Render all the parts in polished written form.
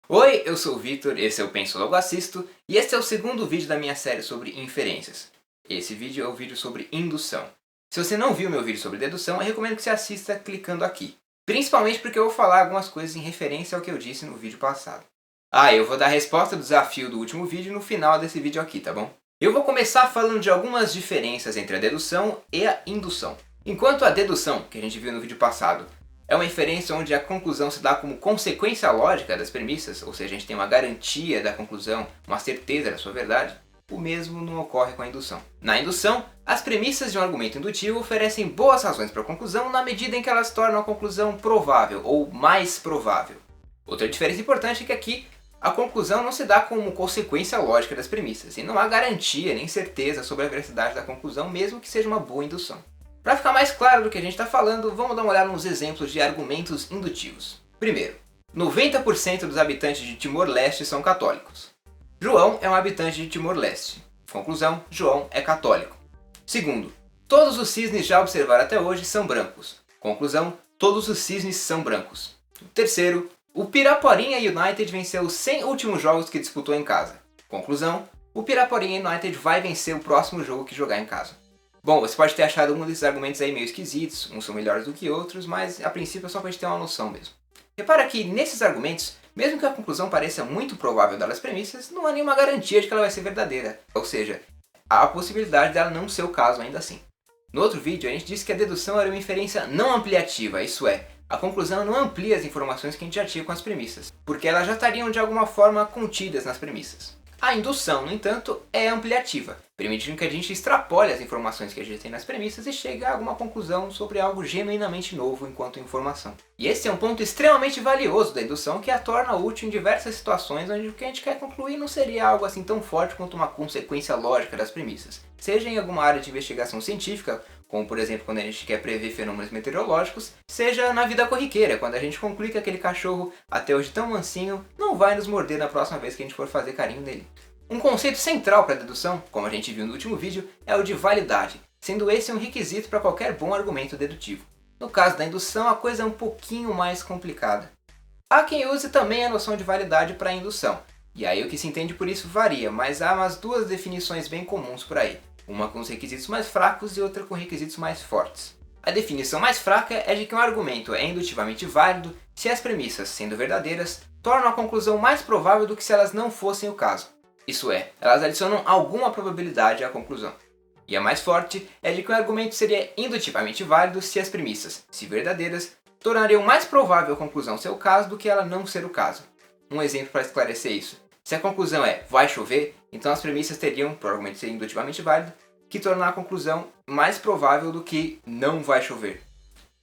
Oi, eu sou o Victor, esse é o Penso Logo Assisto, e este é o segundo vídeo da minha série sobre inferências. Esse vídeo é o vídeo sobre indução. Se você não viu meu vídeo sobre dedução, eu recomendo que você assista clicando aqui. Principalmente porque eu vou falar algumas coisas em referência ao que eu disse no vídeo passado. Eu vou dar a resposta do desafio do último vídeo no final desse vídeo aqui, tá bom? Eu vou começar falando de algumas diferenças entre a dedução e a indução. Enquanto a dedução, que a gente viu no vídeo passado, é uma inferência onde a conclusão se dá como consequência lógica das premissas, ou seja, a gente tem uma garantia da conclusão, uma certeza da sua verdade, o mesmo não ocorre com a indução. Na indução, as premissas de um argumento indutivo oferecem boas razões para a conclusão na medida em que elas tornam a conclusão provável ou mais provável. Outra diferença importante é que aqui a conclusão não se dá como consequência lógica das premissas, e não há garantia nem certeza sobre a veracidade da conclusão, mesmo que seja uma boa indução. Para ficar mais claro do que a gente está falando, vamos dar uma olhada nos exemplos de argumentos indutivos. Primeiro, 90% dos habitantes de Timor-Leste são católicos. João é um habitante de Timor-Leste. Conclusão, João é católico. Segundo, todos os cisnes já observados até hoje são brancos. Conclusão, todos os cisnes são brancos. Terceiro, o Piraporinha United venceu os 100 últimos jogos que disputou em casa. Conclusão, o Piraporinha United vai vencer o próximo jogo que jogar em casa. Bom, você pode ter achado algum desses argumentos aí meio esquisitos, uns são melhores do que outros, mas a princípio é só pra gente ter uma noção mesmo. Repara que nesses argumentos, mesmo que a conclusão pareça muito provável dadas premissas, não há nenhuma garantia de que ela vai ser verdadeira, ou seja, há a possibilidade dela não ser o caso ainda assim. No outro vídeo a gente disse que a dedução era uma inferência não ampliativa, isso é, a conclusão não amplia as informações que a gente já tinha com as premissas, porque elas já estariam de alguma forma contidas nas premissas. A indução, no entanto, é ampliativa, permitindo que a gente extrapole as informações que a gente tem nas premissas e chegue a alguma conclusão sobre algo genuinamente novo enquanto informação. E esse é um ponto extremamente valioso da indução que a torna útil em diversas situações onde o que a gente quer concluir não seria algo assim tão forte quanto uma consequência lógica das premissas. Seja em alguma área de investigação científica, como por exemplo quando a gente quer prever fenômenos meteorológicos, seja na vida corriqueira, quando a gente conclui que aquele cachorro, até hoje tão mansinho, não vai nos morder na próxima vez que a gente for fazer carinho nele. Um conceito central para a dedução, como a gente viu no último vídeo, é o de validade, sendo esse um requisito para qualquer bom argumento dedutivo. No caso da indução, a coisa é um pouquinho mais complicada. Há quem use também a noção de validade para a indução, e aí o que se entende por isso varia, mas há umas duas definições bem comuns por aí. Uma com os requisitos mais fracos e outra com requisitos mais fortes. A definição mais fraca é de que um argumento é indutivamente válido se as premissas, sendo verdadeiras, tornam a conclusão mais provável do que se elas não fossem o caso. Isso é, elas adicionam alguma probabilidade à conclusão. E a mais forte é de que um argumento seria indutivamente válido se as premissas, se verdadeiras, tornariam mais provável a conclusão ser o caso do que ela não ser o caso. Um exemplo para esclarecer isso. Se a conclusão é vai chover, então as premissas teriam, por argumento ser indutivamente válido, que tornar a conclusão mais provável do que não vai chover.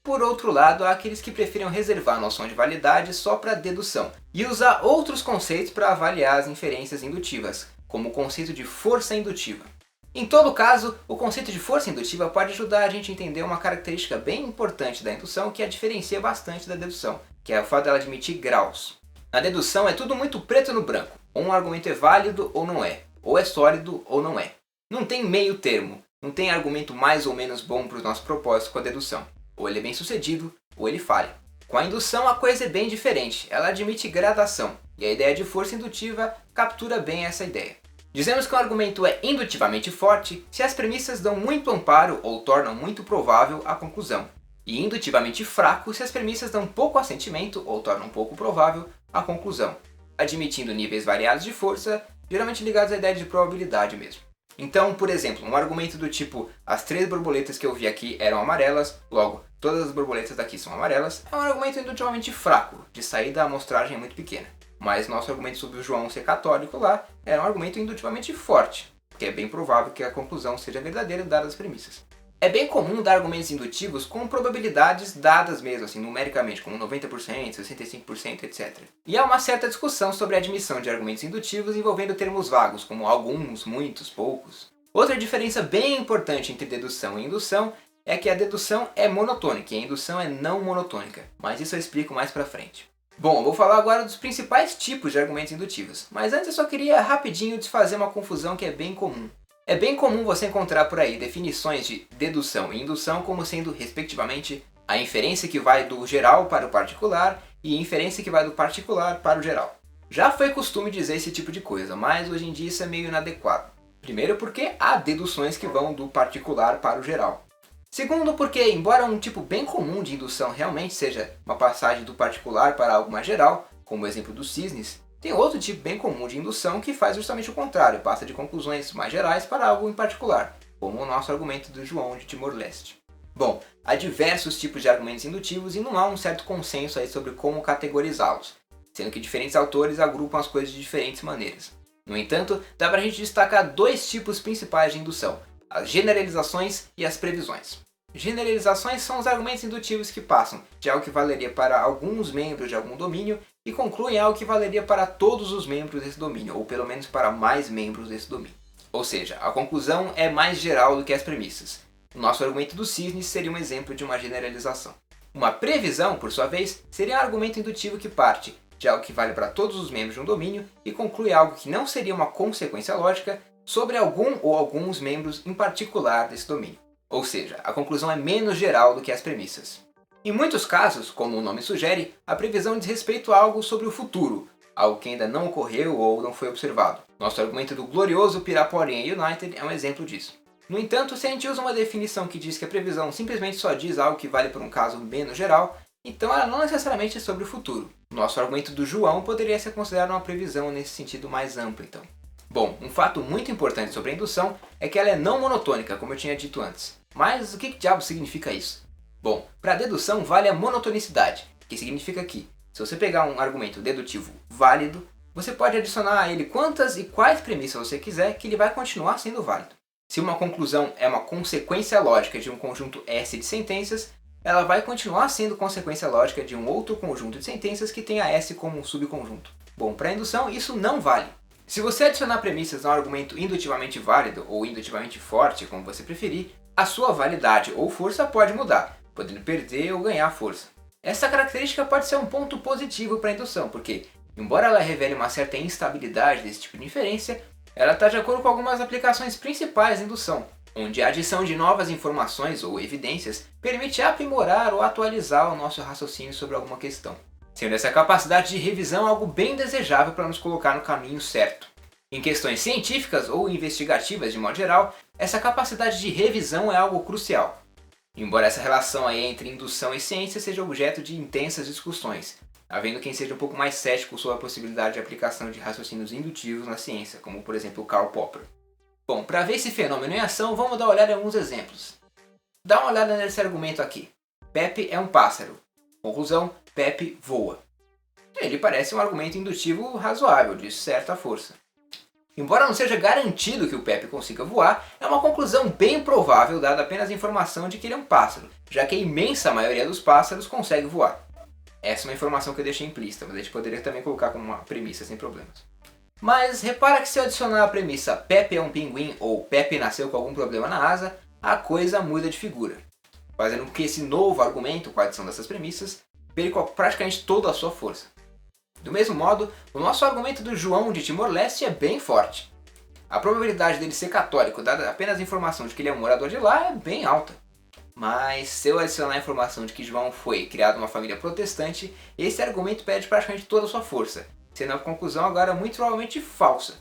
Por outro lado, há aqueles que preferem reservar a noção de validade só para dedução e usar outros conceitos para avaliar as inferências indutivas, como o conceito de força indutiva. Em todo caso, o conceito de força indutiva pode ajudar a gente a entender uma característica bem importante da indução que a diferencia bastante da dedução, que é o fato dela admitir graus. Na dedução é tudo muito preto no branco, ou um argumento é válido ou não é, ou é sólido ou não é. Não tem meio termo, não tem argumento mais ou menos bom para o nosso propósito com a dedução. Ou ele é bem sucedido, ou ele falha. Com a indução a coisa é bem diferente, ela admite gradação, e a ideia de força indutiva captura bem essa ideia. Dizemos que um argumento é indutivamente forte se as premissas dão muito amparo ou tornam muito provável a conclusão, e indutivamente fraco se as premissas dão pouco assentimento ou tornam pouco provável a conclusão, admitindo níveis variados de força, geralmente ligados à ideia de probabilidade mesmo. Então, por exemplo, um argumento do tipo as 3 borboletas que eu vi aqui eram amarelas, logo, todas as borboletas daqui são amarelas, é um argumento indutivamente fraco, de saída a amostragem é muito pequena. Mas nosso argumento sobre o João ser católico lá era um argumento indutivamente forte, porque é bem provável que a conclusão seja verdadeira dadas as premissas. É bem comum dar argumentos indutivos com probabilidades dadas mesmo, assim, numericamente, como 90%, 65%, etc. E há uma certa discussão sobre a admissão de argumentos indutivos envolvendo termos vagos, como alguns, muitos, poucos. Outra diferença bem importante entre dedução e indução é que a dedução é monotônica e a indução é não monotônica, mas isso eu explico mais pra frente. Bom, eu vou falar agora dos principais tipos de argumentos indutivos, mas antes eu só queria rapidinho desfazer uma confusão que é bem comum. É bem comum você encontrar por aí definições de dedução e indução como sendo, respectivamente, a inferência que vai do geral para o particular e a inferência que vai do particular para o geral. Já foi costume dizer esse tipo de coisa, mas hoje em dia isso é meio inadequado. Primeiro porque há deduções que vão do particular para o geral. Segundo porque, embora um tipo bem comum de indução realmente seja uma passagem do particular para algo mais geral, como o exemplo dos cisnes, tem outro tipo bem comum de indução que faz justamente o contrário, passa de conclusões mais gerais para algo em particular, como o nosso argumento do João de Timor-Leste. Bom, há diversos tipos de argumentos indutivos e não há um certo consenso aí sobre como categorizá-los, sendo que diferentes autores agrupam as coisas de diferentes maneiras. No entanto, dá pra gente destacar dois tipos principais de indução, as generalizações e as previsões. Generalizações são os argumentos indutivos que passam de algo que valeria para alguns membros de algum domínio e concluem algo que valeria para todos os membros desse domínio, ou pelo menos para mais membros desse domínio. Ou seja, a conclusão é mais geral do que as premissas. O nosso argumento dos cisnes seria um exemplo de uma generalização. Uma previsão, por sua vez, seria um argumento indutivo que parte de algo que vale para todos os membros de um domínio e conclui algo que não seria uma consequência lógica sobre algum ou alguns membros em particular desse domínio. Ou seja, a conclusão é menos geral do que as premissas. Em muitos casos, como o nome sugere, a previsão diz respeito a algo sobre o futuro, algo que ainda não ocorreu ou não foi observado. Nosso argumento do glorioso Piraporinha United é um exemplo disso. No entanto, se a gente usa uma definição que diz que a previsão simplesmente só diz algo que vale para um caso menos geral, então ela não necessariamente é sobre o futuro. Nosso argumento do João poderia ser considerado uma previsão nesse sentido mais amplo, então. Bom, um fato muito importante sobre a indução é que ela é não monotônica, como eu tinha dito antes. Mas o que diabo significa isso? Bom, para a dedução vale a monotonicidade, que significa que, se você pegar um argumento dedutivo válido, você pode adicionar a ele quantas e quais premissas você quiser que ele vai continuar sendo válido. Se uma conclusão é uma consequência lógica de um conjunto S de sentenças, ela vai continuar sendo consequência lógica de um outro conjunto de sentenças que tenha S como um subconjunto. Bom, para a indução isso não vale. Se você adicionar premissas a um argumento indutivamente válido ou indutivamente forte, como você preferir, a sua validade ou força pode mudar, podendo perder ou ganhar força. Essa característica pode ser um ponto positivo para a indução, porque, embora ela revele uma certa instabilidade desse tipo de inferência, ela está de acordo com algumas aplicações principais da indução, onde a adição de novas informações ou evidências permite aprimorar ou atualizar o nosso raciocínio sobre alguma questão, sendo essa capacidade de revisão algo bem desejável para nos colocar no caminho certo. Em questões científicas ou investigativas de modo geral, essa capacidade de revisão é algo crucial. Embora essa relação aí entre indução e ciência seja objeto de intensas discussões, havendo quem seja um pouco mais cético sobre a possibilidade de aplicação de raciocínios indutivos na ciência, como por exemplo Karl Popper. Bom, para ver esse fenômeno em ação, vamos dar uma olhada em alguns exemplos. Dá uma olhada nesse argumento aqui. Pepe é um pássaro. Conclusão, Pepe voa. Ele parece um argumento indutivo razoável, de certa força. Embora não seja garantido que o Pepe consiga voar, é uma conclusão bem provável dada apenas a informação de que ele é um pássaro, já que a imensa maioria dos pássaros consegue voar. Essa é uma informação que eu deixei implícita, mas a gente poderia também colocar como uma premissa sem problemas. Mas repara que se eu adicionar a premissa Pepe é um pinguim ou Pepe nasceu com algum problema na asa, a coisa muda de figura, fazendo com que esse novo argumento, com a adição dessas premissas, perca praticamente toda a sua força. Do mesmo modo, o nosso argumento do João de Timor-Leste é bem forte. A probabilidade dele ser católico, dada apenas a informação de que ele é um morador de lá, é bem alta. Mas se eu adicionar a informação de que João foi criado numa família protestante, esse argumento perde praticamente toda a sua força, sendo a conclusão agora muito provavelmente falsa.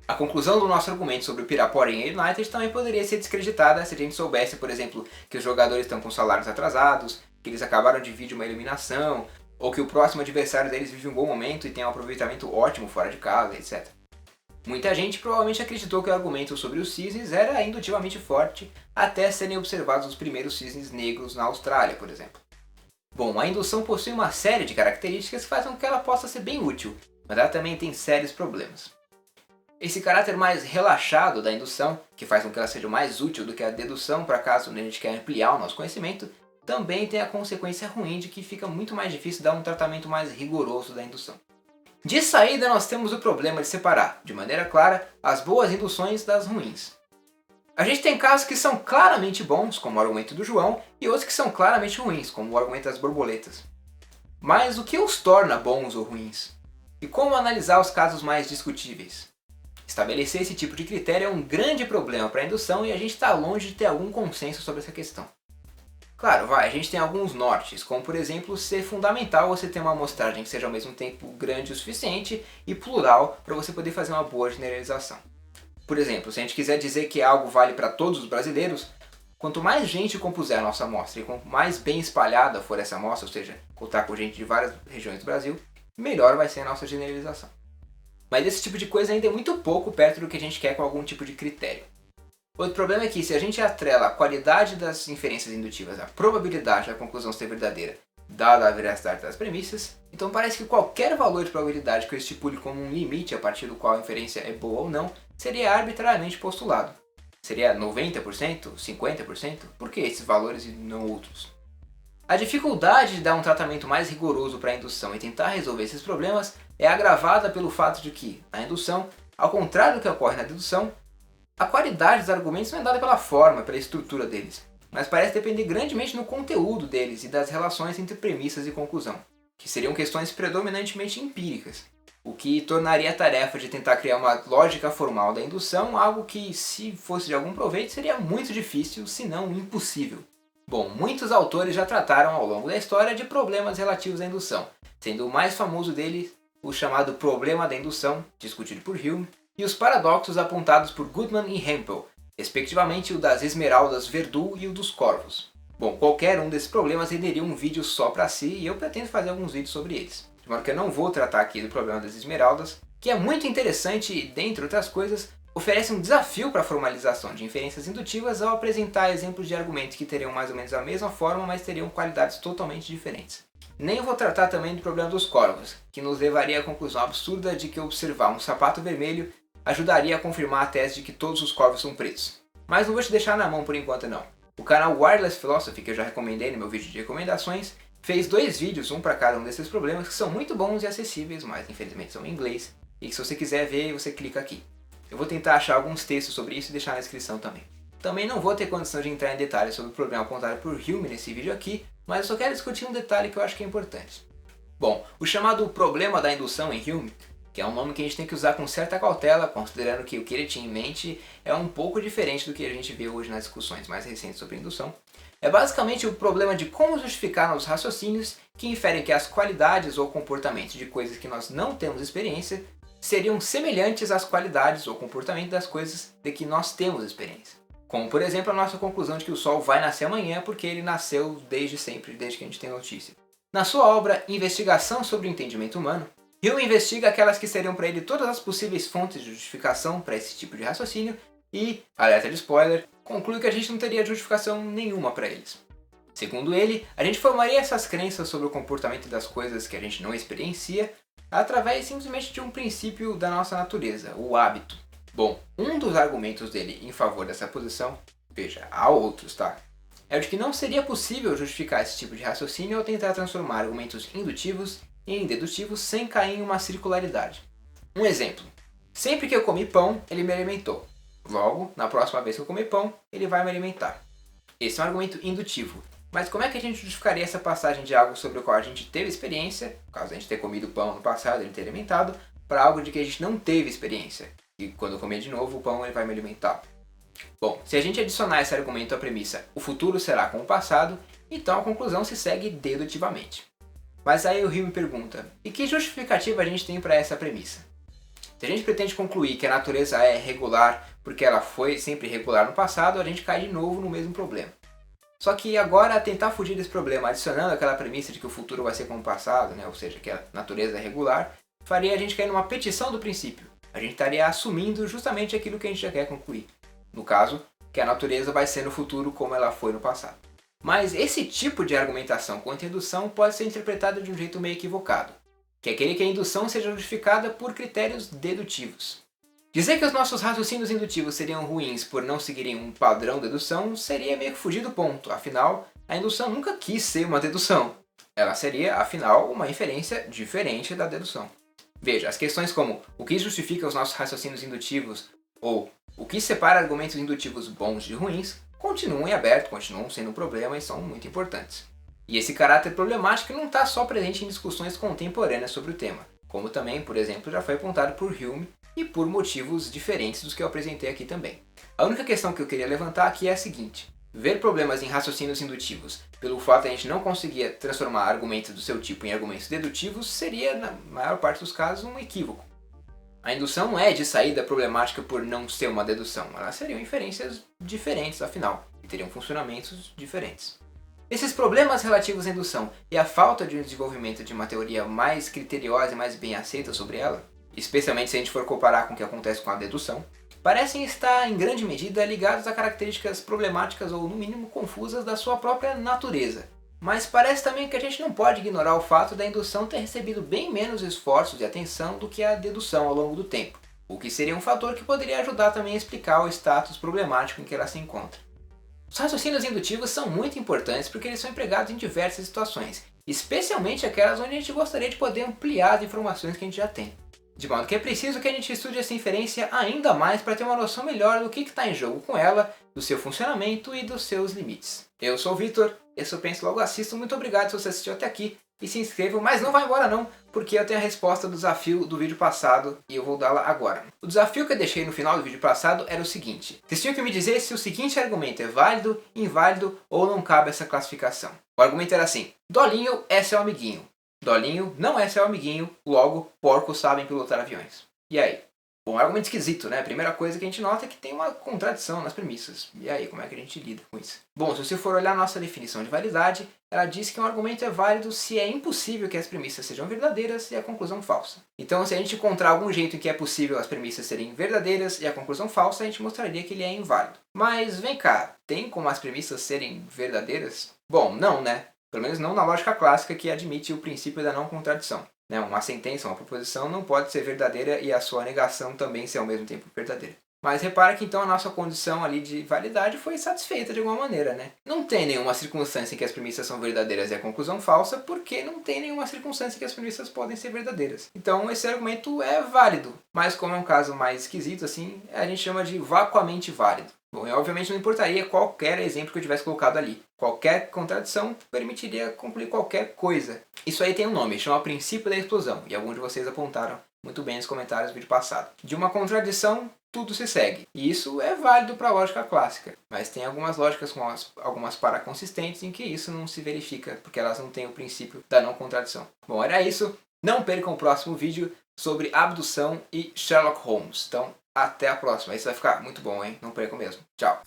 A conclusão do nosso argumento sobre o Piraporinha United também poderia ser descreditada se a gente soubesse, por exemplo, que os jogadores estão com salários atrasados, que eles acabaram de vir de uma eliminação, ou que o próximo adversário deles vive um bom momento e tem um aproveitamento ótimo fora de casa, etc. Muita gente provavelmente acreditou que o argumento sobre os cisnes era indutivamente forte, até serem observados os primeiros cisnes negros na Austrália, por exemplo. Bom, a indução possui uma série de características que fazem com que ela possa ser bem útil, mas ela também tem sérios problemas. Esse caráter mais relaxado da indução, que faz com que ela seja mais útil do que a dedução para caso a gente quer ampliar o nosso conhecimento, também tem a consequência ruim de que fica muito mais difícil dar um tratamento mais rigoroso da indução. De saída nós temos o problema de separar, de maneira clara, as boas induções das ruins. A gente tem casos que são claramente bons, como o argumento do João, e outros que são claramente ruins, como o argumento das borboletas. Mas o que os torna bons ou ruins? E como analisar os casos mais discutíveis? Estabelecer esse tipo de critério é um grande problema para a indução e a gente está longe de ter algum consenso sobre essa questão. Claro, a gente tem alguns nortes, como por exemplo ser fundamental você ter uma amostragem que seja ao mesmo tempo grande o suficiente e plural para você poder fazer uma boa generalização. Por exemplo, se a gente quiser dizer que algo vale para todos os brasileiros, quanto mais gente compuser a nossa amostra e quanto mais bem espalhada for essa amostra, ou seja, contar com gente de várias regiões do Brasil, melhor vai ser a nossa generalização. Mas esse tipo de coisa ainda é muito pouco perto do que a gente quer com algum tipo de critério. Outro problema é que se a gente atrela a qualidade das inferências indutivas à probabilidade da conclusão ser verdadeira, dada a veracidade das premissas, então parece que qualquer valor de probabilidade que eu estipule como um limite a partir do qual a inferência é boa ou não, seria arbitrariamente postulado. Seria 90%? 50%? Por que esses valores e não outros? A dificuldade de dar um tratamento mais rigoroso para a indução e tentar resolver esses problemas é agravada pelo fato de que, na indução, ao contrário do que ocorre na dedução, a qualidade dos argumentos não é dada pela forma, pela estrutura deles, mas parece depender grandemente do conteúdo deles e das relações entre premissas e conclusão, que seriam questões predominantemente empíricas, o que tornaria a tarefa de tentar criar uma lógica formal da indução algo que, se fosse de algum proveito, seria muito difícil, se não impossível. Bom, muitos autores já trataram ao longo da história de problemas relativos à indução, sendo o mais famoso deles o chamado problema da indução, discutido por Hume, e os paradoxos apontados por Goodman e Hempel, respectivamente o das esmeraldas Verdú e o dos corvos. Bom, qualquer um desses problemas renderia um vídeo só para si e eu pretendo fazer alguns vídeos sobre eles. De modo que eu não vou tratar aqui do problema das esmeraldas, que é muito interessante e, dentre outras coisas, oferece um desafio para a formalização de inferências indutivas ao apresentar exemplos de argumentos que teriam mais ou menos a mesma forma, mas teriam qualidades totalmente diferentes. Nem vou tratar também do problema dos corvos, que nos levaria à conclusão absurda de que observar um sapato vermelho ajudaria a confirmar a tese de que todos os corvos são pretos. Mas não vou te deixar na mão por enquanto não. O canal Wireless Philosophy, que eu já recomendei no meu vídeo de recomendações, fez 2 vídeos, um para cada um desses problemas, que são muito bons e acessíveis, mas infelizmente são em inglês, e que se você quiser ver, você clica aqui. Eu vou tentar achar alguns textos sobre isso e deixar na descrição também. Também não vou ter condição de entrar em detalhes sobre o problema apontado por Hume nesse vídeo aqui, mas eu só quero discutir um detalhe que eu acho que é importante. Bom, o chamado problema da indução em Hume, que é um nome que a gente tem que usar com certa cautela, considerando que o que ele tinha em mente é um pouco diferente do que a gente vê hoje nas discussões mais recentes sobre indução, é basicamente o problema de como justificar nossos raciocínios que inferem que as qualidades ou comportamentos de coisas que nós não temos experiência seriam semelhantes às qualidades ou comportamento das coisas de que nós temos experiência. Como, por exemplo, a nossa conclusão de que o Sol vai nascer amanhã porque ele nasceu desde sempre, desde que a gente tem notícia. Na sua obra Investigação sobre o Entendimento Humano, Hume investiga aquelas que seriam para ele todas as possíveis fontes de justificação para esse tipo de raciocínio e, alerta de spoiler, conclui que a gente não teria justificação nenhuma para eles. Segundo ele, a gente formaria essas crenças sobre o comportamento das coisas que a gente não experiencia através simplesmente de um princípio da nossa natureza, o hábito. Bom, um dos argumentos dele em favor dessa posição, veja, há outros, tá? É o de que não seria possível justificar esse tipo de raciocínio ao tentar transformar argumentos indutivos em dedutivos sem cair em uma circularidade. Um exemplo. Sempre que eu comi pão, ele me alimentou. Logo, na próxima vez que eu comer pão, ele vai me alimentar. Esse é um argumento indutivo. Mas como é que a gente justificaria essa passagem de algo sobre o qual a gente teve experiência, no caso a gente ter comido pão no passado, ele ter alimentado, para algo de que a gente não teve experiência, e quando eu comer de novo o pão ele vai me alimentar? Bom, se a gente adicionar esse argumento à premissa o futuro será como o passado, então a conclusão se segue dedutivamente. Mas aí o Hume me pergunta, e que justificativa a gente tem para essa premissa? Se a gente pretende concluir que a natureza é regular porque ela foi sempre regular no passado, a gente cai de novo no mesmo problema. Só que agora tentar fugir desse problema adicionando aquela premissa de que o futuro vai ser como o passado, ou seja, que a natureza é regular, faria a gente cair numa petição do princípio. A gente estaria assumindo justamente aquilo que a gente já quer concluir. No caso, que a natureza vai ser no futuro como ela foi no passado. Mas esse tipo de argumentação contra a indução pode ser interpretado de um jeito meio equivocado, que é aquele que a indução seja justificada por critérios dedutivos. Dizer que os nossos raciocínios indutivos seriam ruins por não seguirem um padrão de dedução seria meio que fugir do ponto, afinal, a indução nunca quis ser uma dedução. Ela seria, afinal, uma inferência diferente da dedução. Veja, as questões como o que justifica os nossos raciocínios indutivos ou o que separa argumentos indutivos bons de ruins continuam em aberto, continuam sendo um problema e são muito importantes. E esse caráter problemático não está só presente em discussões contemporâneas sobre o tema, como também, por exemplo, já foi apontado por Hume e por motivos diferentes dos que eu apresentei aqui também. A única questão que eu queria levantar aqui é a seguinte: ver problemas em raciocínios indutivos pelo fato de a gente não conseguir transformar argumentos do seu tipo em argumentos dedutivos, seria, na maior parte dos casos, um equívoco. A indução não é de saída problemática por não ser uma dedução, elas seriam inferências diferentes, afinal, e teriam funcionamentos diferentes. Esses problemas relativos à indução e a falta de um desenvolvimento de uma teoria mais criteriosa e mais bem aceita sobre ela, especialmente se a gente for comparar com o que acontece com a dedução, parecem estar em grande medida ligados a características problemáticas ou no mínimo confusas da sua própria natureza. Mas parece também que a gente não pode ignorar o fato da indução ter recebido bem menos esforços e atenção do que a dedução ao longo do tempo, o que seria um fator que poderia ajudar também a explicar o status problemático em que ela se encontra. Os raciocínios indutivos são muito importantes porque eles são empregados em diversas situações, especialmente aquelas onde a gente gostaria de poder ampliar as informações que a gente já tem. De modo que é preciso que a gente estude essa inferência ainda mais para ter uma noção melhor do que está em jogo com ela, do seu funcionamento e dos seus limites. Eu sou o Vitor, esse eu Penso Logo Assisto, muito obrigado se você assistiu até aqui, e se inscreva, mas não vai embora não, porque eu tenho a resposta do desafio do vídeo passado e eu vou dá-la agora. O desafio que eu deixei no final do vídeo passado era o seguinte: vocês tinham que me dizer se o seguinte argumento é válido, inválido ou não cabe essa classificação. O argumento era assim: Dolinho é seu amiguinho. Dolinho não é seu amiguinho, logo, porcos sabem pilotar aviões. E aí? Bom, é um argumento esquisito, né? A primeira coisa que a gente nota é que tem uma contradição nas premissas. E aí, como é que a gente lida com isso? Bom, se você for olhar a nossa definição de validade, ela diz que um argumento é válido se é impossível que as premissas sejam verdadeiras e a conclusão falsa. Então, se a gente encontrar algum jeito em que é possível as premissas serem verdadeiras e a conclusão falsa, a gente mostraria que ele é inválido. Mas vem cá, tem como as premissas serem verdadeiras? Bom, não, né? Pelo menos não na lógica clássica que admite o princípio da não contradição. Uma sentença, uma proposição não pode ser verdadeira e a sua negação também ser ao mesmo tempo verdadeira. Mas repara que então a nossa condição ali de validade foi satisfeita de alguma maneira, né? Não tem nenhuma circunstância em que as premissas são verdadeiras e a conclusão falsa, porque não tem nenhuma circunstância em que as premissas podem ser verdadeiras. Então esse argumento é válido, mas como é um caso mais esquisito assim, a gente chama de vacuamente válido. Bom, e obviamente não importaria qualquer exemplo que eu tivesse colocado ali. Qualquer contradição permitiria concluir qualquer coisa. Isso aí tem um nome, chama princípio da explosão, e alguns de vocês apontaram muito bem nos comentários do vídeo passado. De uma contradição, tudo se segue. E isso é válido para a lógica clássica. Mas tem algumas lógicas com algumas paraconsistentes em que isso não se verifica, porque elas não têm o princípio da não contradição. Bom, era isso. Não percam o próximo vídeo sobre abdução e Sherlock Holmes. Então, até a próxima. Isso vai ficar muito bom, hein? Não percam mesmo. Tchau.